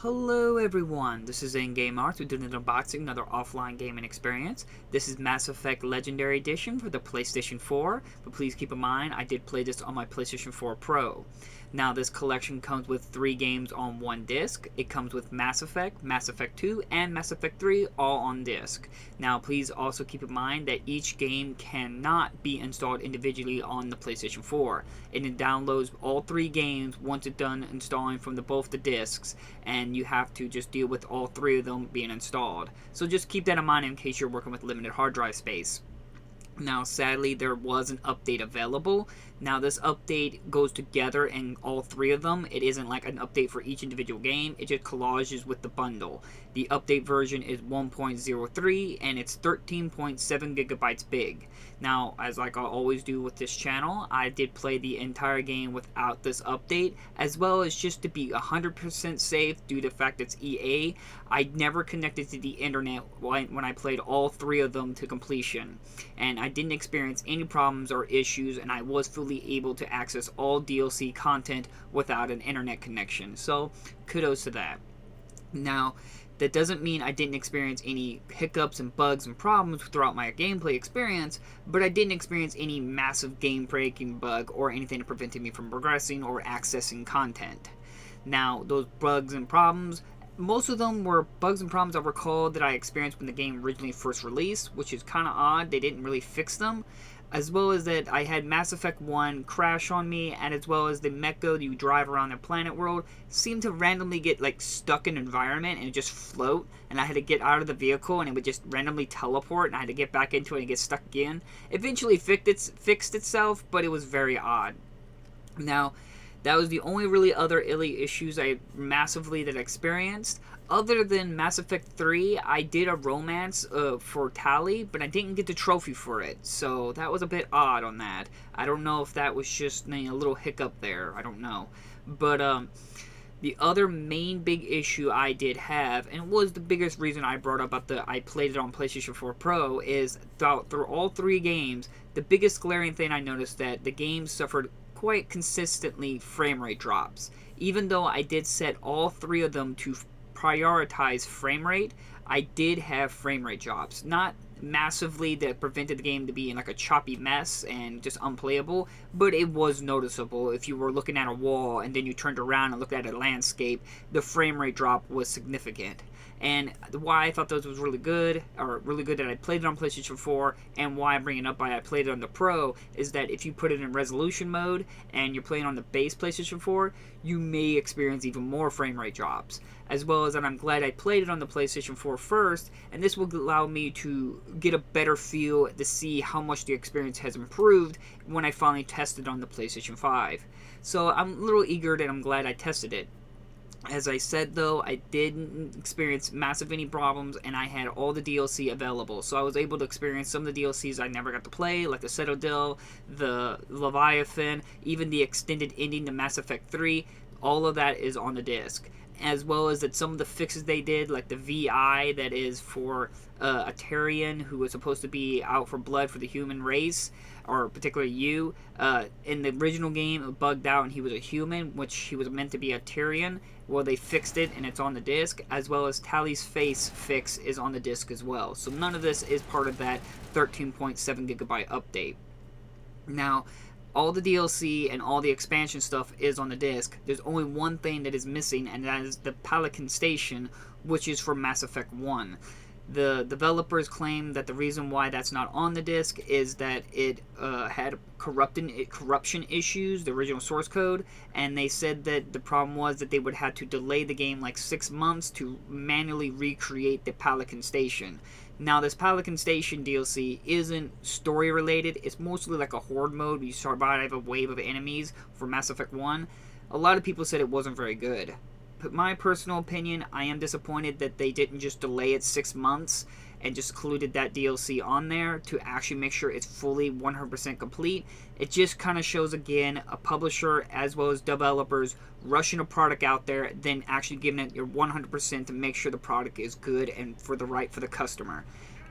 Hello everyone, this is In-Game Arts. We're doing an unboxing, another offline gaming experience. This is Mass Effect Legendary Edition for the PlayStation 4, but please keep in mind I did play this on my PlayStation 4 Pro. Now this collection comes with 3 games on one disc. It comes with Mass Effect 2, and Mass Effect 3 all on disc. Now please also keep in mind that each game cannot be installed individually on the PlayStation 4. It downloads all 3 games once it's done installing from both the discs, and you have to just deal with all 3 of them being installed. So just keep that in mind in case you're working with limited hard drive space. Now, sadly, there was an update available. Now, this update goes together in all 3 of them. It isn't like an update for each individual game. It just collages with the bundle. The update version is 1.03, and it's 13.7 gigabytes big. Now, as like I always do with this channel, I did play the entire game without this update, as well as just to be 100% safe due to the fact it's EA. I never connected to the internet when I played all 3 of them to completion, and I didn't experience any problems or issues, and I was fully able to access all DLC content without an internet connection. So, kudos to that. Now, that doesn't mean I didn't experience any hiccups and bugs and problems throughout my gameplay experience, but I didn't experience any massive game-breaking bug or anything that prevented me from progressing or accessing content. Now, those bugs and problems, most of them were bugs and problems I recall that I experienced when the game originally first released, which is kind of odd. They didn't really fix them. As well as that I had Mass Effect 1 crash on me, and as well as the Mecha that you drive around the planet world seemed to randomly get like stuck in an environment and just float, and I had to get out of the vehicle and it would just randomly teleport, and I had to get back into it and get stuck again. Eventually fixed itself, but it was very odd. Now, that was the only really other issues I massively that I experienced. Other than Mass Effect 3, I did a romance for Tali, but I didn't get the trophy for it. So that was a bit odd on that. I don't know if that was just a little hiccup there. I don't know. But the other main big issue I did have, and was the biggest reason I brought up I played it on PlayStation 4 Pro, is through all 3 games, the biggest glaring thing I noticed that the game suffered quite consistently frame rate drops. Even though I did set all 3 of them to prioritize frame rate, I did have frame rate drops. Not massively that prevented the game to be in like a choppy mess and just unplayable, but it was noticeable. If you were looking at a wall and then you turned around and looked at a landscape, the frame rate drop was significant. And why I thought those was really good that I played it on PlayStation 4, and why I'm bringing up why I played it on the Pro, is that if you put it in resolution mode and you're playing on the base PlayStation 4, you may experience even more frame rate drops. As well as that, I'm glad I played it on the PlayStation 4 first, and this will allow me to get a better feel to see how much the experience has improved when I finally tested on the PlayStation 5. So I'm a little eager that I'm glad I tested it. As I said, though, I didn't experience massive any problems, and I had all the DLC available. So I was able to experience some of the DLCs I never got to play, like the Citadel, the Leviathan, even the extended ending to Mass Effect 3. All of that is on the disc. As well as that some of the fixes they did, like the VI that is for a Tarian who was supposed to be out for blood for the human race, or particularly you. In the original game, it bugged out and he was a human, which he was meant to be a Tarian. Well, they fixed it and it's on the disc, as well as Tali's face fix is on the disc as well. So none of this is part of that 13.7 gigabyte update. Now, all the DLC and all the expansion stuff is on the disc. There's only one thing that is missing, and that is the Pelican Station, which is for Mass Effect 1. The developers claim that the reason why that's not on the disc is that it had corruption issues, the original source code, and they said that the problem was that they would have to delay the game like 6 months to manually recreate the Pelican Station. Now, this Pelican Station DLC isn't story related. It's mostly like a horde mode. You survive a wave of enemies for Mass Effect 1. A lot of people said it wasn't very good. But my personal opinion, I am disappointed that they didn't just delay it 6 months and just included that DLC on there to actually make sure it's fully 100% complete. It just kind of shows, again, a publisher as well as developers rushing a product out there, then actually giving it your 100% to make sure the product is good and for the customer.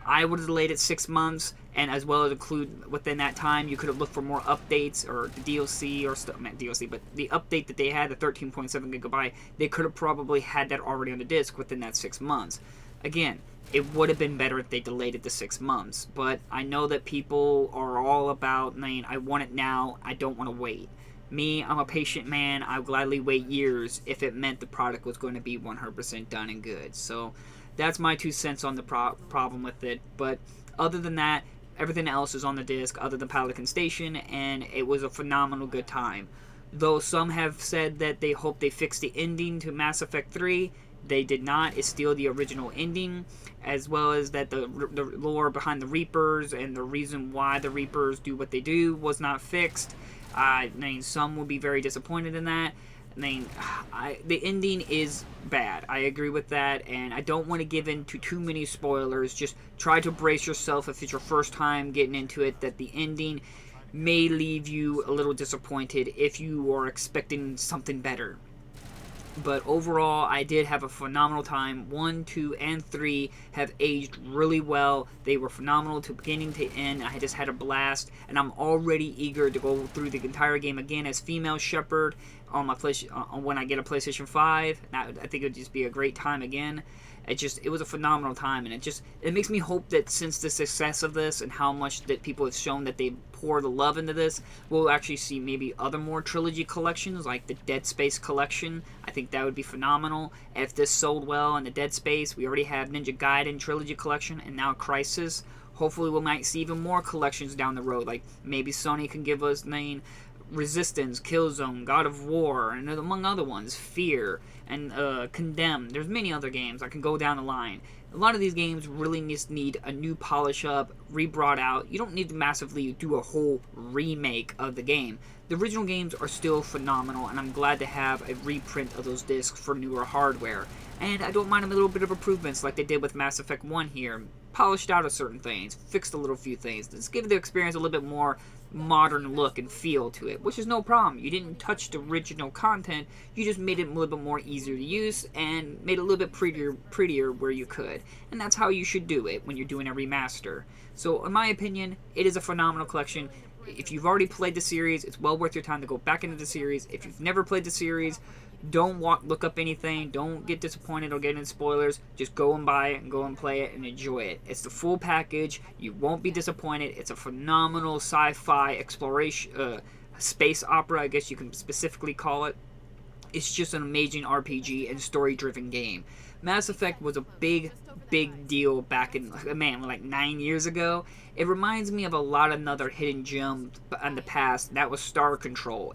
I would have delayed it 6 months, and as well as include within that time, you could have looked for more updates or the DLC or stuff. Not DLC, but the update that they had, the 13.7 gigabyte, they could have probably had that already on the disc within that 6 months. Again, it would have been better if they delayed it to 6 months, but I know that people are all about, I want it now, I don't want to wait. Me, I'm a patient man. I'll gladly wait years if it meant the product was going to be 100% done and good. So that's my 2 cents on the problem with it. But other than that, everything else is on the disc other than Pelican Station, and it was a phenomenal good time. Though some have said that they hope they fixed the ending to Mass Effect 3, they did not. It's still the original ending, as well as that the lore behind the Reapers and the reason why the Reapers do what they do was not fixed. Some will be very disappointed in that. The ending is bad. I agree with that, and I don't want to give in to too many spoilers. Just try to brace yourself if it's your first time getting into it, that the ending may leave you a little disappointed if you are expecting something better. But overall, I did have a phenomenal time. 1, 2, and 3 have aged really well. They were phenomenal to beginning to end. I just had a blast, and I'm already eager to go through the entire game again as female Shepherd on my when I get a PlayStation 5. I think it would just be a great time again. It was a phenomenal time, and it makes me hope that since the success of this and how much that people have shown that they pour the love into this, we'll actually see maybe other more Trilogy collections, like the Dead Space collection. I think that would be phenomenal. If this sold well in the Dead Space, we already have Ninja Gaiden Trilogy collection, and now Crisis. Hopefully we might see even more collections down the road, like maybe Sony can give us Resistance, Killzone, God of War, and among other ones, Fear, and Condemned. There's many other games. I can go down the line. A lot of these games really just need a new polish up, re-brought out. You don't need to massively do a whole remake of the game. The original games are still phenomenal, and I'm glad to have a reprint of those discs for newer hardware. And I don't mind a little bit of improvements like they did with Mass Effect 1 here. Polished out of certain things, fixed a little few things. Let's give the experience a little bit more modern look and feel to it, which is no problem. You didn't touch the original content, you just made it a little bit more easier to use and made it a little bit prettier where you could. And that's how you should do it when you're doing a remaster. So in my opinion, it is a phenomenal collection. If you've already played the series, it's well worth your time to go back into the series. If you've never played the series, don't look up anything. Don't get disappointed or get into spoilers. Just go and buy it and go and play it and enjoy it. It's the full package. You won't be disappointed. It's a phenomenal sci-fi exploration, space opera, I guess you can specifically call it. It's just an amazing RPG and story-driven game. Mass Effect was a big deal back in, like 9 years ago. It reminds me of a lot of another hidden gem in the past. That was Star Control.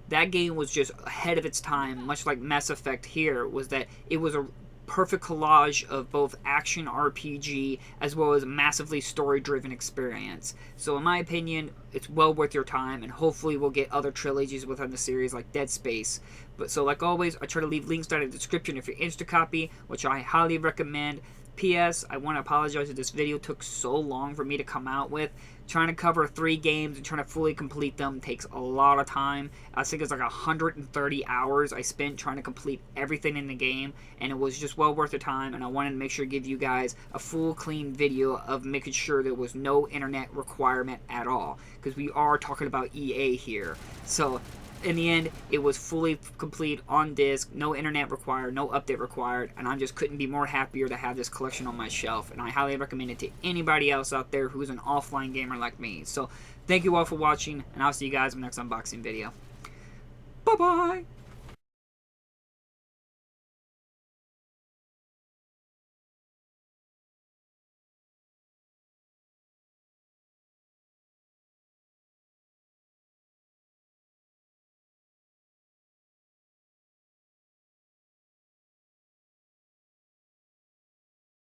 That game was just ahead of its time, much like Mass Effect here, was that it was a perfect collage of both action RPG as well as a massively story-driven experience. So in my opinion, it's well worth your time, and hopefully we'll get other trilogies within the series like Dead Space. But so like always, I try to leave links down in the description if you're interested to copy, which I highly recommend. P.S. I want to apologize that this video took so long for me to come out with. Trying to cover 3 games and trying to fully complete them takes a lot of time. I think it's like 130 hours I spent trying to complete everything in the game, and it was just well worth the time, and I wanted to make sure to give you guys a full clean video of making sure there was no internet requirement at all, because we are talking about EA here. So in the end, it was fully complete on disc, no internet required, no update required, and I just couldn't be more happier to have this collection on my shelf, and I highly recommend it to anybody else out there who's an offline gamer like me. So thank you all for watching, and I'll see you guys in the next unboxing video. Bye-bye!